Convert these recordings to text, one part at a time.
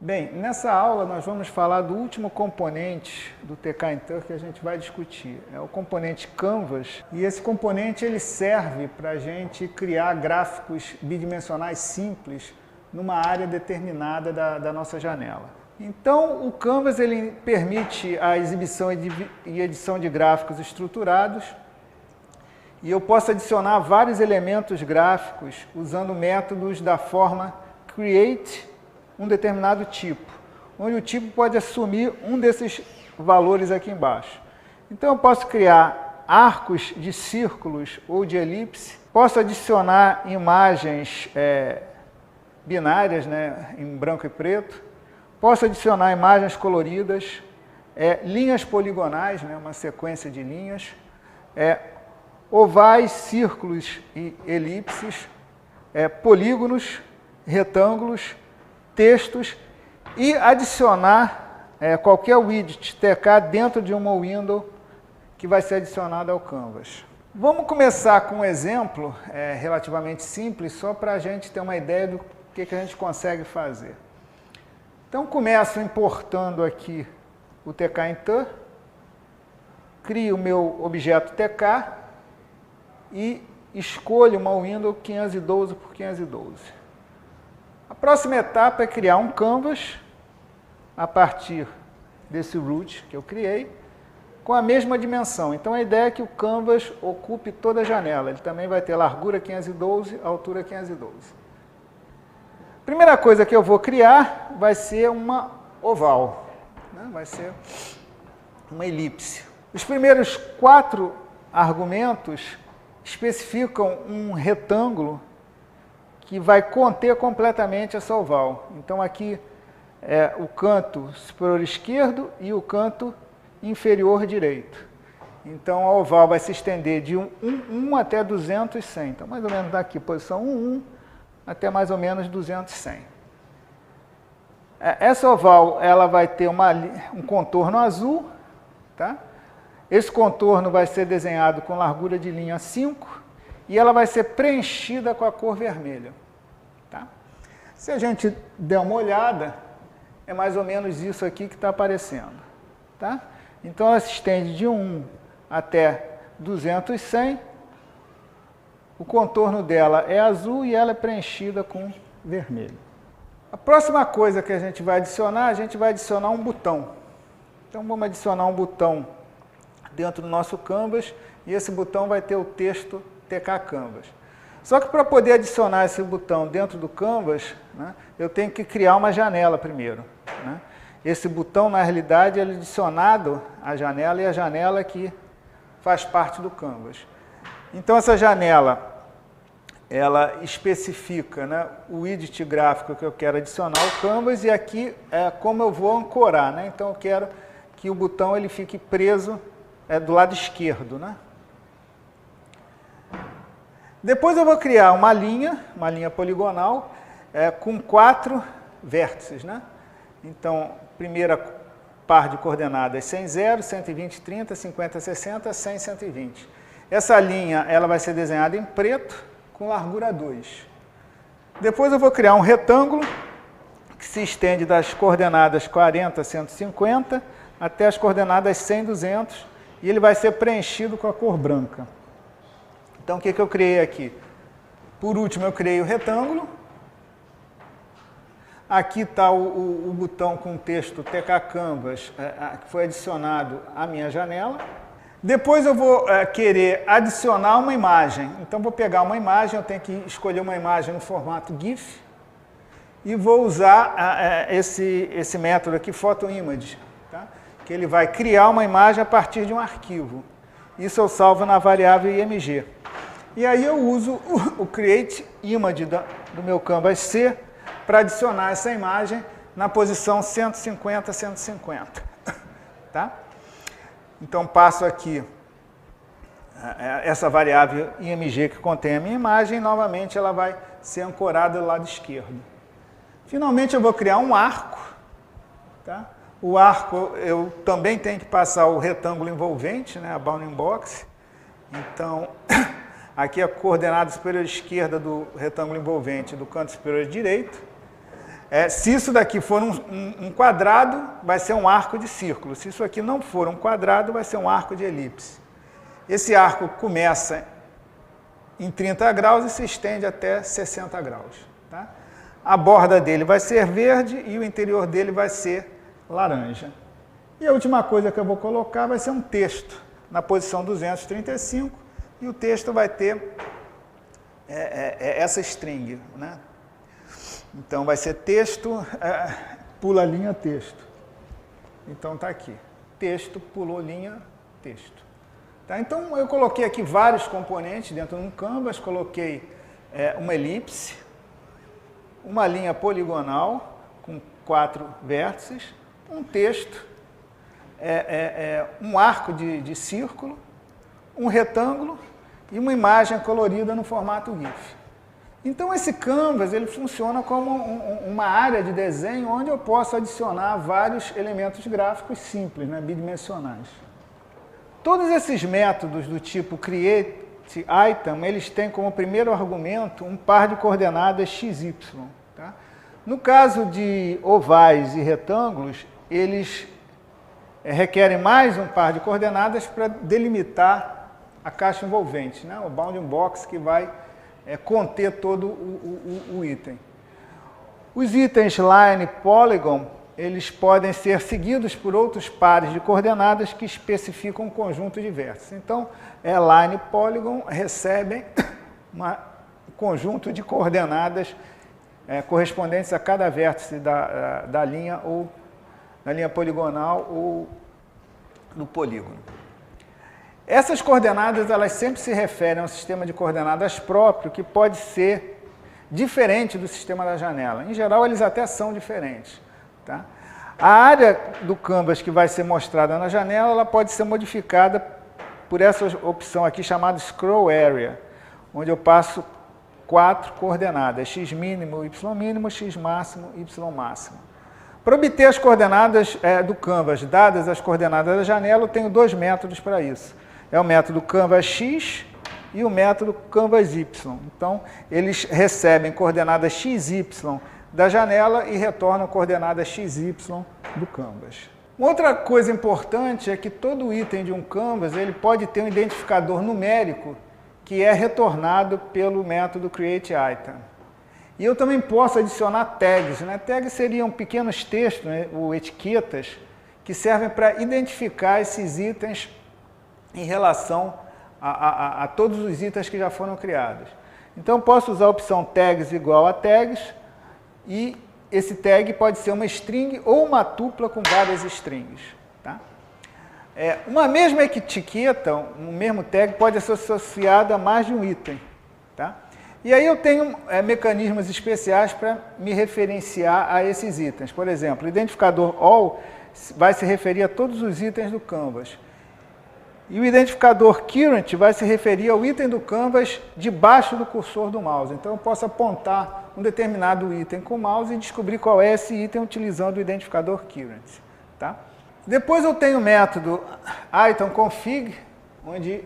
Bem, nessa aula nós vamos falar do último componente do TK-Inter que a gente vai discutir. É o componente Canvas, e esse componente ele serve para a gente criar gráficos bidimensionais simples numa área determinada da nossa janela. Então, o Canvas ele permite a exibição e edição de gráficos estruturados, e eu posso adicionar vários elementos gráficos usando métodos da forma create um determinado tipo, onde o tipo pode assumir um desses valores aqui embaixo. Então eu posso criar arcos de círculos ou de elipse, posso adicionar imagens binárias, né, em branco e preto, posso adicionar imagens coloridas, linhas poligonais, né, uma sequência de linhas, ovais, círculos e elipses, polígonos, retângulos, textos e adicionar qualquer widget TK dentro de uma window que vai ser adicionada ao Canvas. Vamos começar com um exemplo relativamente simples, só para a gente ter uma ideia do que a gente consegue fazer. Então, começo importando aqui o TK-Inter, crio o meu objeto TK e escolho uma window 512 por 512. A próxima etapa é criar um Canvas a partir desse root que eu criei, com a mesma dimensão. Então a ideia é que o Canvas ocupe toda a janela. Ele também vai ter largura 512, altura 512. A primeira coisa que eu vou criar vai ser uma oval, né? Vai ser uma elipse. Os primeiros 4 argumentos especificam um retângulo que vai conter completamente essa oval. Então aqui é o canto superior esquerdo e o canto inferior direito. Então a oval vai se estender de 1 até 200 e 100. Então mais ou menos daqui, posição 1 até mais ou menos 200 e 100. Essa oval ela vai ter um contorno azul, tá? Esse contorno vai ser desenhado com largura de linha 5, e ela vai ser preenchida com a cor vermelha. Tá? Se a gente der uma olhada, é mais ou menos isso aqui que está aparecendo. Tá? Então, ela se estende de 1 até 200 e 100. O contorno dela é azul e ela é preenchida com vermelho. A próxima coisa que a gente vai adicionar um botão. Então, vamos adicionar um botão dentro do nosso Canvas, e esse botão vai ter o texto TK Canvas. Só que para poder adicionar esse botão dentro do Canvas, né, eu tenho que criar uma janela primeiro. Né? Esse botão, na realidade, ele é adicionado à janela, e a janela que faz parte do Canvas. Então, essa janela, ela especifica, né, o widget gráfico que eu quero adicionar ao Canvas, e aqui é como eu vou ancorar. Né? Então, eu quero que o botão ele fique preso do lado esquerdo. Né? Depois eu vou criar uma linha poligonal com 4 vértices. Né? Então, primeira par de coordenadas 100, 0, 120, 30, 50, 60, 100, 120. Essa linha ela vai ser desenhada em preto com largura 2. Depois eu vou criar um retângulo que se estende das coordenadas 40, 150 até as coordenadas 100, 200, e ele vai ser preenchido com a cor branca. Então, o que eu criei aqui? Por último, eu criei o retângulo. Aqui está o botão com o texto TK Canvas, que foi adicionado à minha janela. Depois eu vou querer adicionar uma imagem. Então, vou pegar uma imagem, eu tenho que escolher uma imagem no formato GIF, e vou usar esse método aqui, PhotoImage, tá? Que ele vai criar uma imagem a partir de um arquivo. Isso eu salvo na variável IMG. E aí eu uso o CreateImage do meu Canvas C para adicionar essa imagem na posição 150, 150. Tá? Então, passo aqui essa variável IMG que contém a minha imagem, e novamente ela vai ser ancorada do lado esquerdo. Finalmente, eu vou criar um arco. Tá? O arco, eu também tenho que passar o retângulo envolvente, né, a bounding box. Então, aqui a coordenada superior esquerda do retângulo envolvente do canto superior direito. Se isso daqui for um quadrado, vai ser um arco de círculo. Se isso aqui não for um quadrado, vai ser um arco de elipse. Esse arco começa em 30 graus e se estende até 60 graus. Tá? A borda dele vai ser verde e o interior dele vai ser laranja. E a última coisa que eu vou colocar vai ser um texto na posição 235 e o texto vai ter essa string, né? Então vai ser texto, pula linha, texto. Então está aqui, texto, pulou linha, texto. Tá? Então eu coloquei aqui vários componentes dentro de um canvas, coloquei uma elipse, uma linha poligonal com 4 vértices, um texto, um arco de círculo, um retângulo e uma imagem colorida no formato GIF. Então esse canvas ele funciona como uma área de desenho onde eu posso adicionar vários elementos gráficos simples, né, bidimensionais. Todos esses métodos do tipo createItem, eles têm como primeiro argumento um par de coordenadas XY. Tá? No caso de ovais e retângulos, eles requerem mais um par de coordenadas para delimitar a caixa envolvente, né? O bounding box que vai conter todo o item. Os itens line polygon, eles podem ser seguidos por outros pares de coordenadas que especificam um conjunto de vértices. Então, line polygon recebem um conjunto de coordenadas correspondentes a cada vértice da linha ou na linha poligonal ou no polígono. Essas coordenadas, elas sempre se referem a um sistema de coordenadas próprio que pode ser diferente do sistema da janela. Em geral, eles até são diferentes. Tá? A área do canvas que vai ser mostrada na janela, ela pode ser modificada por essa opção aqui chamada Scroll Area, onde eu passo 4 coordenadas, x mínimo, y mínimo, x máximo, y máximo. Para obter as coordenadas do canvas, dadas as coordenadas da janela, eu tenho 2 métodos para isso. É o método canvas x e o método canvas y. Então, eles recebem coordenadas xy da janela e retornam coordenadas xy do canvas. Uma outra coisa importante é que todo item de um canvas ele pode ter um identificador numérico que é retornado pelo método createItem. E eu também posso adicionar tags. Né? Tags seriam pequenos textos, né? Ou etiquetas, que servem para identificar esses itens em relação a todos os itens que já foram criados. Então, posso usar a opção tags igual a tags, e esse tag pode ser uma string ou uma tupla com várias strings. Tá? Uma mesma etiqueta, um mesmo tag, pode ser associado a mais de um item. Tá? E aí eu tenho mecanismos especiais para me referenciar a esses itens. Por exemplo, o identificador all vai se referir a todos os itens do canvas. E o identificador current vai se referir ao item do canvas debaixo do cursor do mouse. Então eu posso apontar um determinado item com o mouse e descobrir qual é esse item utilizando o identificador current. Tá? Depois eu tenho o método itemConfig, onde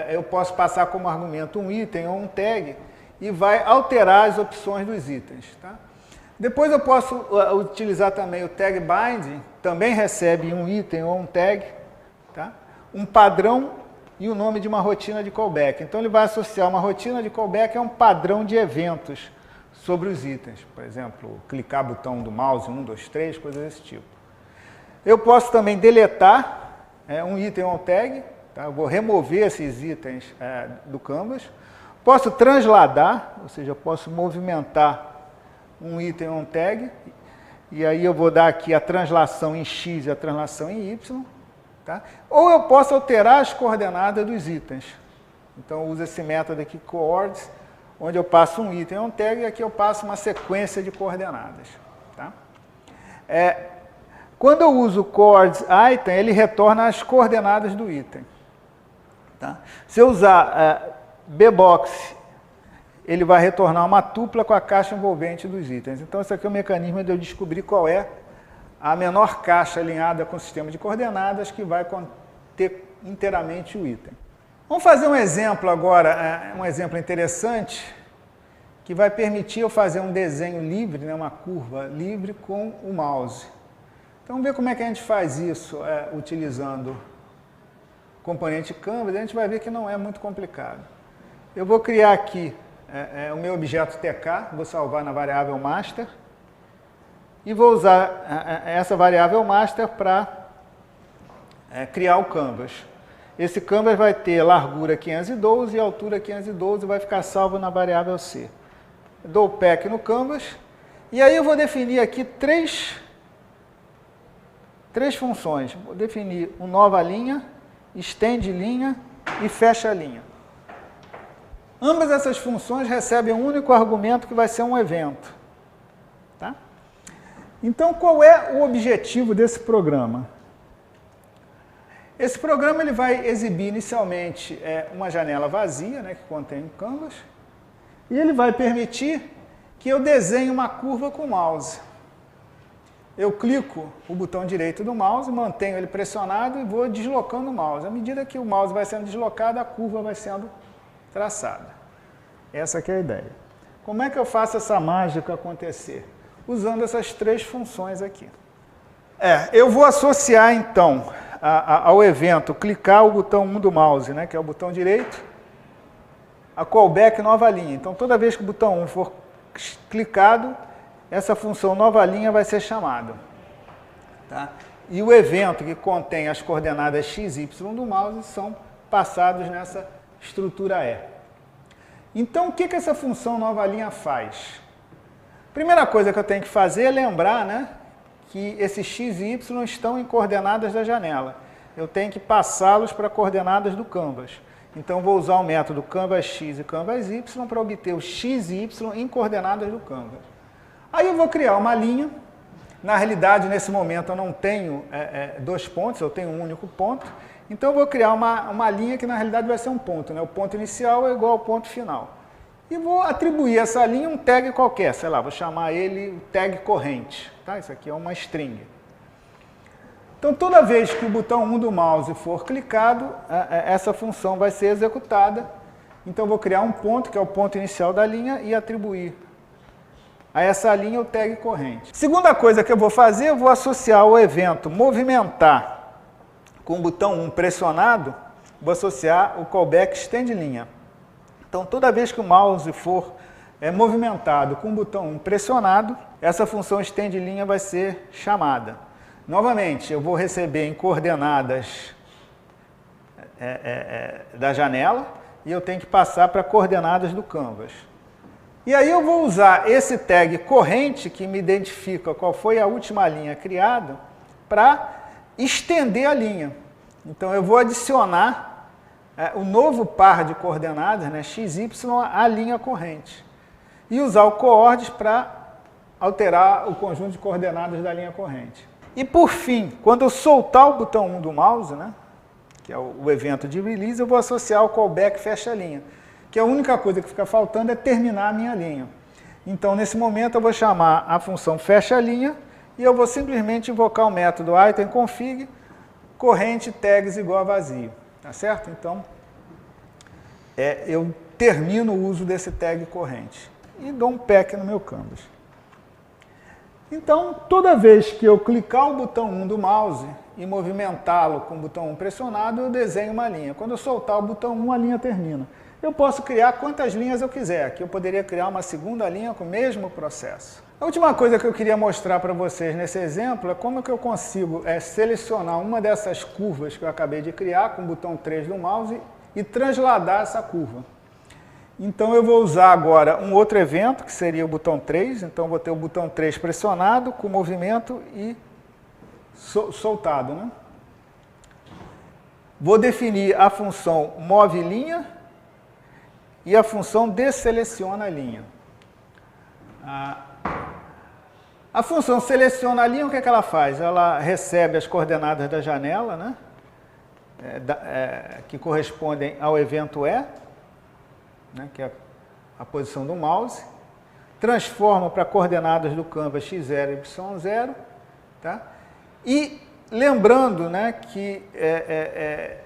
eu posso passar como argumento um item ou um tag e vai alterar as opções dos itens. Tá? Depois eu posso utilizar também o tag binding, também recebe um item ou um tag, tá? Um padrão e o nome de uma rotina de callback. Então ele vai associar uma rotina de callback a um padrão de eventos sobre os itens. Por exemplo, clicar botão do mouse, 1, 2, 3, coisas desse tipo. Eu posso também deletar um item ou um tag, tá? Eu vou remover esses itens do canvas. Posso transladar, ou seja, eu posso movimentar um item ou um tag, e aí eu vou dar aqui a translação em x e a translação em y. Tá? Ou eu posso alterar as coordenadas dos itens. Então eu uso esse método aqui, coords, onde eu passo um item ou um tag, e aqui eu passo uma sequência de coordenadas. Tá? Quando eu uso coordsItem, ele retorna as coordenadas do item. Tá? Se eu usar bbox, ele vai retornar uma tupla com a caixa envolvente dos itens. Então esse aqui é o mecanismo de eu descobrir qual é a menor caixa alinhada com o sistema de coordenadas que vai conter inteiramente o item. Vamos fazer um exemplo agora, um exemplo interessante, que vai permitir eu fazer um desenho livre, né, uma curva livre com o mouse. Então, vamos ver como é que a gente faz isso utilizando o componente Canvas. A gente vai ver que não é muito complicado. Eu vou criar aqui o meu objeto TK, vou salvar na variável master, e vou usar essa variável master para criar o canvas. Esse canvas vai ter largura 512 e altura 512 e vai ficar salvo na variável C. Dou o pack no canvas e aí eu vou definir aqui três funções. Vou definir o nova linha, estende linha e fecha linha. Ambas essas funções recebem um único argumento que vai ser um evento. Tá? Então, qual é o objetivo desse programa? Esse programa ele vai exibir inicialmente uma janela vazia, né, que contém o canvas, e ele vai permitir que eu desenhe uma curva com o mouse. Eu clico o botão direito do mouse, mantenho ele pressionado e vou deslocando o mouse. À medida que o mouse vai sendo deslocado, a curva vai sendo traçada. Essa que é a ideia. Como é que eu faço essa mágica acontecer? Usando essas três funções aqui. Eu vou associar então ao evento clicar o botão 1 do mouse, né, que é o botão direito, a callback nova linha. Então, toda vez que o botão 1 for clicado, essa função nova linha vai ser chamada. Tá? E o evento que contém as coordenadas x, y do mouse são passados nessa estrutura E. Então, o que essa função nova linha faz? Primeira coisa que eu tenho que fazer é lembrar, né, que esses x e y estão em coordenadas da janela. Eu tenho que passá-los para coordenadas do canvas. Então, vou usar o método canvas_x e canvas_y para obter o x e y em coordenadas do canvas. Aí eu vou criar uma linha. Na realidade, nesse momento, eu não tenho dois pontos, eu tenho um único ponto. Então, eu vou criar uma linha que, na realidade, vai ser um ponto, né? O ponto inicial é igual ao ponto final. E vou atribuir a essa linha um tag qualquer, sei lá, vou chamar ele tag corrente. Tá? Isso aqui é uma string. Então, toda vez que o botão 1 do mouse for clicado, essa função vai ser executada. Então, eu vou criar um ponto, que é o ponto inicial da linha, e atribuir a essa linha o tag corrente. Segunda coisa que eu vou fazer, eu vou associar o evento movimentar com o botão 1 pressionado, vou associar o callback extend linha. Então, toda vez que o mouse for movimentado com o botão 1 pressionado, essa função extend linha vai ser chamada. Novamente, eu vou receber em coordenadas da janela e eu tenho que passar para coordenadas do canvas. E aí eu vou usar esse tag corrente, que me identifica qual foi a última linha criada, para estender a linha. Então, eu vou adicionar o novo par de coordenadas, né, x, y, à linha corrente. E usar o coordes para alterar o conjunto de coordenadas da linha corrente. E por fim, quando eu soltar o botão 1 do mouse, né, que é o evento de release, eu vou associar o callback fecha linha, que a única coisa que fica faltando é terminar a minha linha. Então, nesse momento, eu vou chamar a função fecha linha e eu vou simplesmente invocar o método itemConfig corrente tags igual a vazio. Tá certo? Então, eu termino o uso desse tag corrente e dou um pack no meu canvas. Então, toda vez que eu clicar o botão 1 do mouse e movimentá-lo com o botão 1 pressionado, eu desenho uma linha. Quando eu soltar o botão 1, a linha termina. Eu posso criar quantas linhas eu quiser. Aqui eu poderia criar uma segunda linha com o mesmo processo. A última coisa que eu queria mostrar para vocês nesse exemplo é como que eu consigo selecionar uma dessas curvas que eu acabei de criar com o botão 3 do mouse e transladar essa curva. Então, eu vou usar agora um outro evento, que seria o botão 3. Então, vou ter o botão 3 pressionado, com movimento e soltado. Né? Vou definir a função moveLinha e a função deSelecionaLinha. A função seleciona a linha, o que ela faz? Ela recebe as coordenadas da janela, né? Que correspondem ao evento E, né, que é a posição do mouse, transforma para coordenadas do canvas x0 e y0, tá? E lembrando, né, que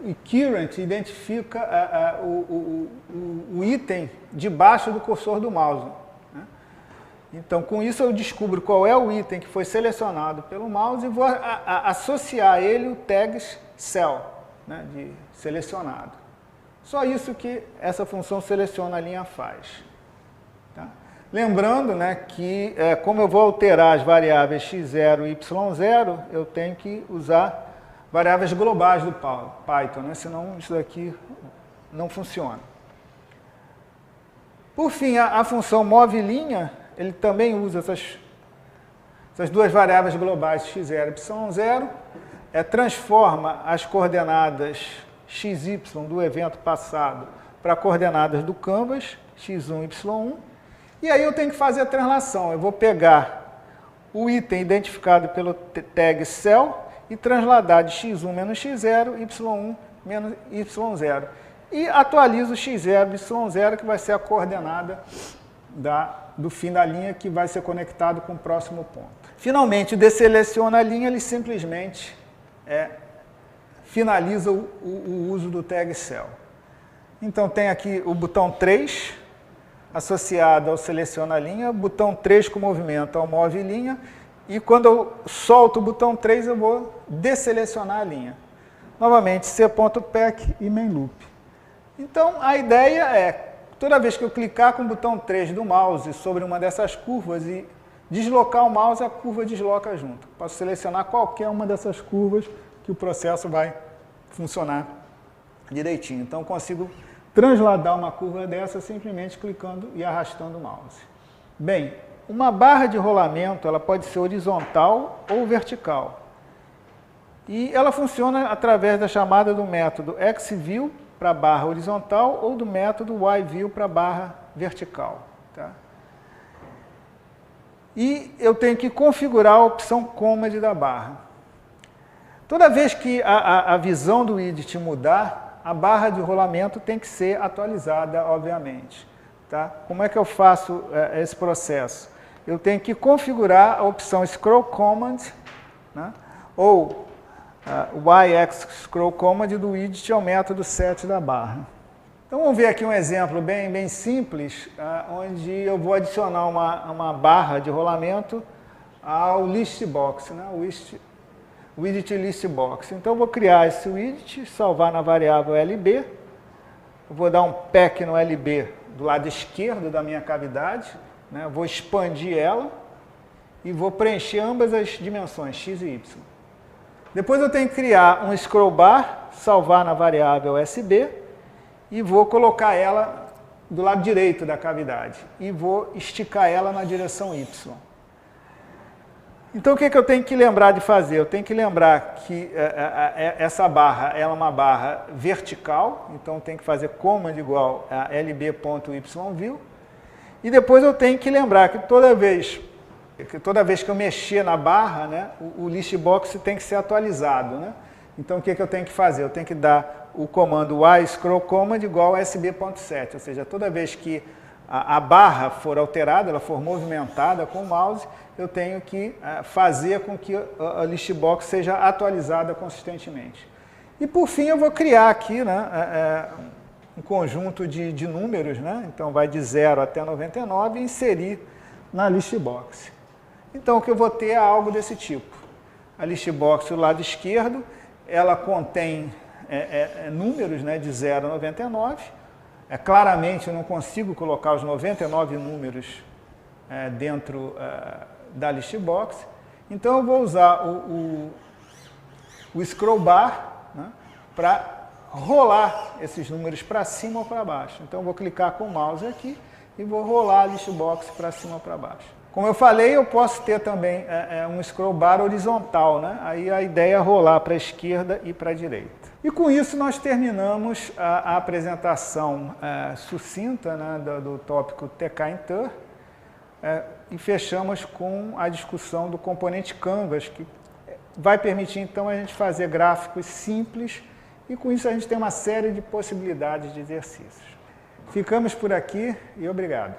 o current identifica o item debaixo do cursor do mouse. Então, com isso eu descubro qual é o item que foi selecionado pelo mouse e vou associar a ele o tags cell, né, de selecionado. Só isso que essa função seleciona a linha faz. Tá? Lembrando, né, que como eu vou alterar as variáveis x0 e y0, eu tenho que usar variáveis globais do Python, né, senão isso daqui não funciona. Por fim, a função moveLinha, ele também usa essas duas variáveis globais x0 e y0, transforma as coordenadas xy do evento passado para coordenadas do canvas, x1 e y1, e aí eu tenho que fazer a translação. Eu vou pegar o item identificado pelo tag cell e transladar de x1 menos x0, y1 menos y0. E atualizo x0 e y0, que vai ser a coordenada do fim da linha, que vai ser conectado com o próximo ponto. Finalmente, desseleciona a linha, ele simplesmente finaliza o uso do tag cell. Então, tem aqui o botão 3, associado ao seleciona a linha, botão 3 com movimento ao move linha, e quando eu solto o botão 3, eu vou desselecionar a linha. Novamente, c.pack e main loop. Então, a ideia é, toda vez que eu clicar com o botão 3 do mouse sobre uma dessas curvas e deslocar o mouse, a curva desloca junto. Posso selecionar qualquer uma dessas curvas que o processo vai funcionar direitinho. Então, eu consigo transladar uma curva dessa simplesmente clicando e arrastando o mouse. Bem, uma barra de rolamento ela pode ser horizontal ou vertical. E ela funciona através da chamada do método xView para a barra horizontal ou do método yView para a barra vertical. Tá? E eu tenho que configurar a opção Command da barra. Toda vez que a visão do widget mudar, a barra de rolamento tem que ser atualizada, obviamente. Tá? Como é que eu faço esse processo? Eu tenho que configurar a opção Scroll Command, né? Ou YX Scroll Command do widget é o método set da barra. Então vamos ver aqui um exemplo bem simples, onde eu vou adicionar uma barra de rolamento ao listbox, né? O widget listbox. Então eu vou criar esse widget, salvar na variável LB, eu vou dar um pack no LB do lado esquerdo da minha cavidade, né? Vou expandir ela e vou preencher ambas as dimensões, x e y. Depois eu tenho que criar um scroll bar, salvar na variável SB, e vou colocar ela do lado direito da cavidade. E vou esticar ela na direção Y. Então o que eu tenho que lembrar de fazer? Eu tenho que lembrar que essa barra é uma barra vertical, então eu tenho que fazer command igual a lb.yview. E depois eu tenho que lembrar que toda vez que eu mexer na barra, né, o listbox tem que ser atualizado. Né? Então, o que eu tenho que fazer? Eu tenho que dar o comando yScrollCommand igual a sb.set, ou seja, toda vez que a barra for alterada, ela for movimentada com o mouse, eu tenho que fazer com que a listbox seja atualizada consistentemente. E, por fim, eu vou criar aqui, né, um conjunto de números, né? Então, vai de 0 até 99 e inserir na listbox. Então, o que eu vou ter é algo desse tipo. A listbox do lado esquerdo, ela contém números, né, de 0 a 99. Claramente, eu não consigo colocar os 99 números dentro da listbox. Então, eu vou usar o scroll bar, né, para rolar esses números para cima ou para baixo. Então, eu vou clicar com o mouse aqui e vou rolar a listbox para cima ou para baixo. Como eu falei, eu posso ter também um scroll bar horizontal, né? Aí a ideia é rolar para a esquerda e para a direita. E com isso nós terminamos a apresentação sucinta, né, do tópico tkinter e fechamos com a discussão do componente Canvas, que vai permitir então a gente fazer gráficos simples e com isso a gente tem uma série de possibilidades de exercícios. Ficamos por aqui e obrigado.